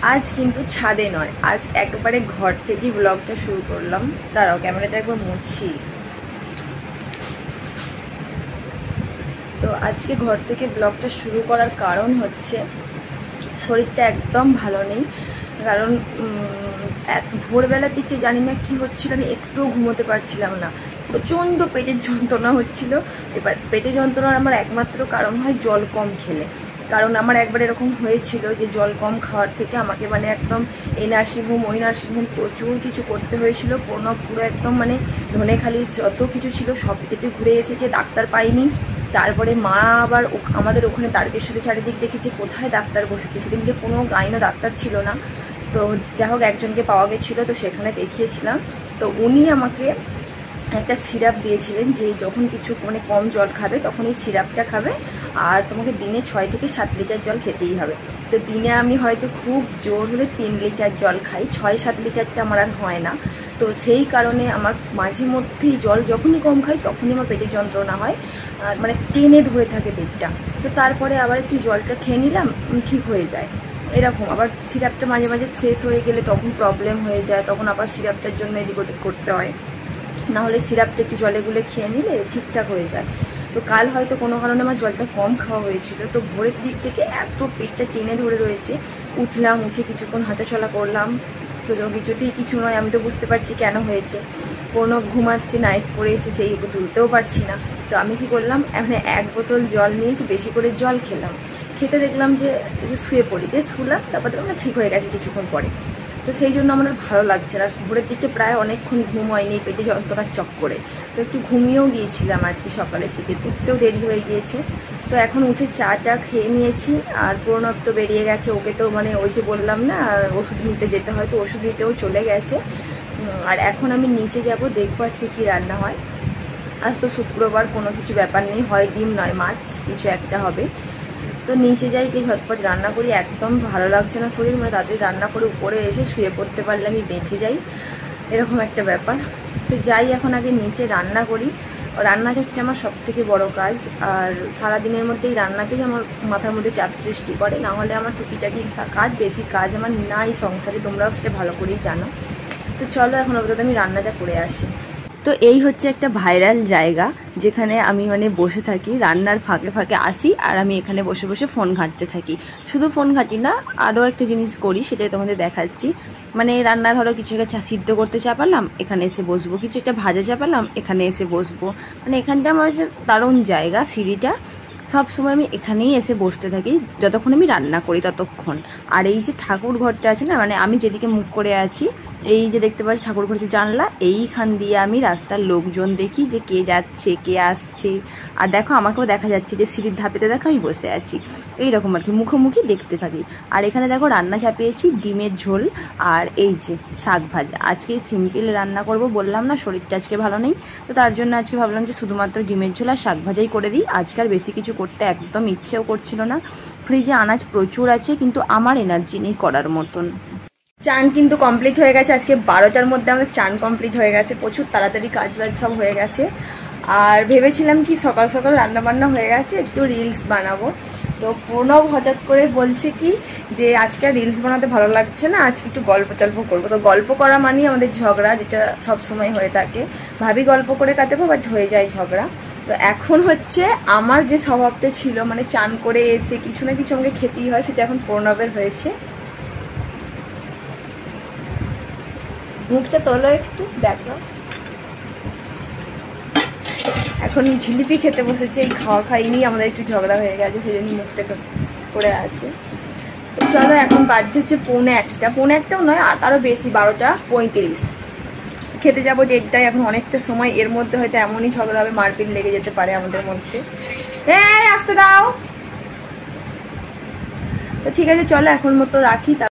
आज किन्तु छादे नय, आज एकबारे घर थेके ब्लगटा शुरू करलाम। दाঁড়াও ক্যামেরাটা একবার মুছি। তো আজকে ঘর থেকে ব্লগটা শুরু করার কারণ হচ্ছে শরীরটা একদম ভালো নেই। কারণ ভোরবেলার দিকটা জানি না কি হচ্ছিল, আমি একটুও ঘুমোতে পারছিলাম না, প্রচণ্ড পেটের যন্ত্রণা হচ্ছিল। এবার পেটের যন্ত্রণার আমার একমাত্র কারণ হয় জল কম খেলে। কারণ আমার একবার এরকম হয়েছিল যে জল কম খাওয়ার থেকে আমাকে মানে একদম এই নার্সিংহোম ওই নার্সিংহোম প্রচুর কিছু করতে হয়েছিল। পুরো একদম মানে ধনেখালির যত কিছু ছিল সব কিছু ঘুরে এসেছে, ডাক্তার পাইনি। তারপরে মা আবার আমাদের ওখানে তারকেশ্বরে চারিদিক দেখেছে কোথায় ডাক্তার বসেছে, সেদিনকে কোনো গাইনো ডাক্তার ছিল না। তো যাই হোক একজনকে পাওয়া গেছিলো, তো সেখানে দেখিয়েছিলাম। তো উনি আমাকে একটা সিরাপ দিয়েছিলেন যে যখন কিছু মানে কম জল খাবে তখন এই সিরাপটা খাবে, আর তোমাকে দিনে 6 থেকে 7 লিটার জল খেতেই হবে। তো দিনে আমি হয়তো খুব জোর হলে 3 লিটার জল খাই, 6-7 লিটারটা আমার আর হয় না। তো সেই কারণে আমার মাঝে মধ্যেই জল যখনই কম খাই তখনই আমার পেটের যন্ত্রণা হয়, মানে টেনে ধরে থাকে পেটটা। তো তারপরে আবার একটু জলটা খেয়ে নিলাম, ঠিক হয়ে যায়। এরকম আবার সিরাপটা মাঝে মাঝে শেষ হয়ে গেলে তখন প্রবলেম হয়ে যায়, তখন আবার সিরাপটার জন্য এদিক ওদিক করতে হয়। নাহলে সিরাপটা একটু জলে গুলে খেয়ে নিলে ঠিকঠাক হয়ে যায়। তো কাল হয়তো কোনো কারণে আমার জলটা কম খাওয়া হয়েছিল, তো ভোরের দিক থেকে এত পেটটা টেনে ধরে রয়েছে। উঠলাম, উঠে কিছুক্ষণ হাঁটাচলা করলাম, তো কিছুতেই কিছু নয়। আমি তো বুঝতে পারছি কেন হয়েছে। প্রণব ঘুমাচ্ছে, নাইট করে এসে সেই তুলতেও পারছি না। তো আমি কি করলাম, এখন 1 বোতল জল নিয়ে একটু বেশি করে জল খেলাম। খেতে দেখলাম যে একটু শুয়ে পড়ি, দিয়ে শুলাম, তারপর দেখলাম ঠিক হয়ে গেছে কিছুক্ষণ পরে। তো সেই জন্য আমার ভালো লাগছে না। ভোরের দিকে প্রায় অনেকক্ষণ ঘুম হয়নি পেটে যন্ত্রণার চক্করে, তো একটু ঘুমিয়েও গিয়েছিলাম আজকে সকালের দিকে, উঠতেও দেরি হয়ে গিয়েছে। তো এখন উঠে চাটা খেয়ে নিয়েছি। আর প্রণব তো বেরিয়ে গেছে, ওকে তো মানে ওই যে বললাম না ওষুধ নিতে যেতে হয়, তো ওষুধ নিতেও চলে গেছে। আর এখন আমি নিচে যাব, দেখবো আজকে কী রান্না হয়। আজ তো শুক্রবার, কোনো কিছু ব্যাপার নেই, হয় ডিম নয় মাছ, কিছু একটা হবে। তো নিচে যাই, গিয়ে ঝটপট রান্না করি। একদম ভালো লাগছে না শরীর, মানে তাড়াতাড়ি রান্না করে উপরে এসে শুয়ে পড়তে পারলে আমি বেঁচে যাই, এরকম একটা ব্যাপার। তো যাই এখন আগে নিচে রান্না করি। রান্নাটা হচ্ছে আমার সবথেকে বড় কাজ, আর সারাদিনের মধ্যে এই রান্নাটাই আমার মাথার মধ্যে চাপ সৃষ্টি করে। না হলে আমার টুকিটাকি কাজ, বেশি কাজ আমার নাই সংসারে, তোমরাও সেটা ভালো করেই জানো। তো চলো এখন অবধি আমি রান্নাটা করে আসি। তো এই হচ্ছে একটা ভাইরাল জায়গা যেখানে আমি মানে বসে থাকি, রান্নার ফাঁকে ফাঁকে আসি আর আমি এখানে বসে বসে ফোন ঘাঁটতে থাকি। শুধু ফোন ঘাঁটি না, আরও একটা জিনিস করি, সেটাই তোমাদের দেখাচ্ছি। মানে রান্না ধরো কিছু একটা সিদ্ধ করতে চাপালাম, এখানে এসে বসবো, কিছু একটা ভাজা চাপালাম, এখানে এসে বসবো। মানে এখানটা আমার যে দারুণ জায়গা, সিঁড়িটা, সব সময় আমি এখানেই এসে বসতে থাকি যতক্ষণ আমি রান্না করি ততক্ষণ। আর এই যে ঠাকুর ঘরটা আছে না, মানে আমি যেদিকে মুখ করে আছি, এই যে দেখতে পাচ্ছি ঠাকুর ঘর যে জানলা, এইখান দিয়ে আমি রাস্তার লোকজন দেখি যে কে যাচ্ছে কে আসছে। আর দেখো আমাকেও দেখা যাচ্ছে যে সিঁড়ির ধাপেতে দেখো আমি বসে আছি, এইরকম আর কি, মুখোমুখি দেখতে থাকি। আর এখানে দেখো রান্না চাপিয়েছি ডিমের ঝোল আর এই যে শাক ভাজা। আজকে সিম্পল রান্না করব, বললাম না শরীরটা আজকে ভালো নেই, তো তার জন্য আজকে ভাবলাম যে শুধুমাত্র ডিমের ঝোল আর শাক ভাজাই করে দিই। আজকে আর বেশি কিছু করতে একদম ইচ্ছেও করছিল না। ফ্রিজে আনাজ প্রচুর আছে, কিন্তু আমার এনার্জি নেই করার মতন। চান কিন্তু কমপ্লিট হয়ে গেছে, আজকে 12টার মধ্যে আমাদের চান কমপ্লিট হয়ে গেছে, প্রচুর তাড়াতাড়ি কাজ বাজ সব হয়ে গেছে। আর ভেবেছিলাম কি সকাল সকাল রান্নাবান্না হয়ে গেছে, একটু রিলস বানাবো। তো প্রণব হঠাৎ করে বলছে কি যে আজকে রিলস বানাতে ভালো লাগছে না, আজকে একটু গল্প টল্প করবো। তো গল্প করা মানেই আমাদের ঝগড়া, যেটা সব সময় হয়ে থাকে। ভাবি গল্প করে কাটাবো, বাট হয়ে যায় ঝগড়া। তো এখন হচ্ছে আমার যে স্বভাবটা ছিল, মানে চান করে এসে কিছু না কিছু আমাকে খেতেই হয়, সেটা এখন প্রণবের হয়েছে। মুখটা তোলো একটু, দেখো এখন জিলিপি খেতে বসেছে। এই খাওয়া খাইনি আমাদের একটু ঝগড়া হয়ে গেছে, সেই জন্য মুখটা করে আছে। তো চলো এখন বাজছে হচ্ছে 1:45, 1:45টাও নয়, আর আরও বেশি, 12:35। খেতে যাবো 1টায়, এখন অনেকটা সময়, এর মধ্যে হয়তো এমনই ঝগড়া হবে, মারপিট লেগে যেতে পারে আমাদের মধ্যে। আসতে দাও। তো ঠিক আছে চলো এখন মতো রাখি।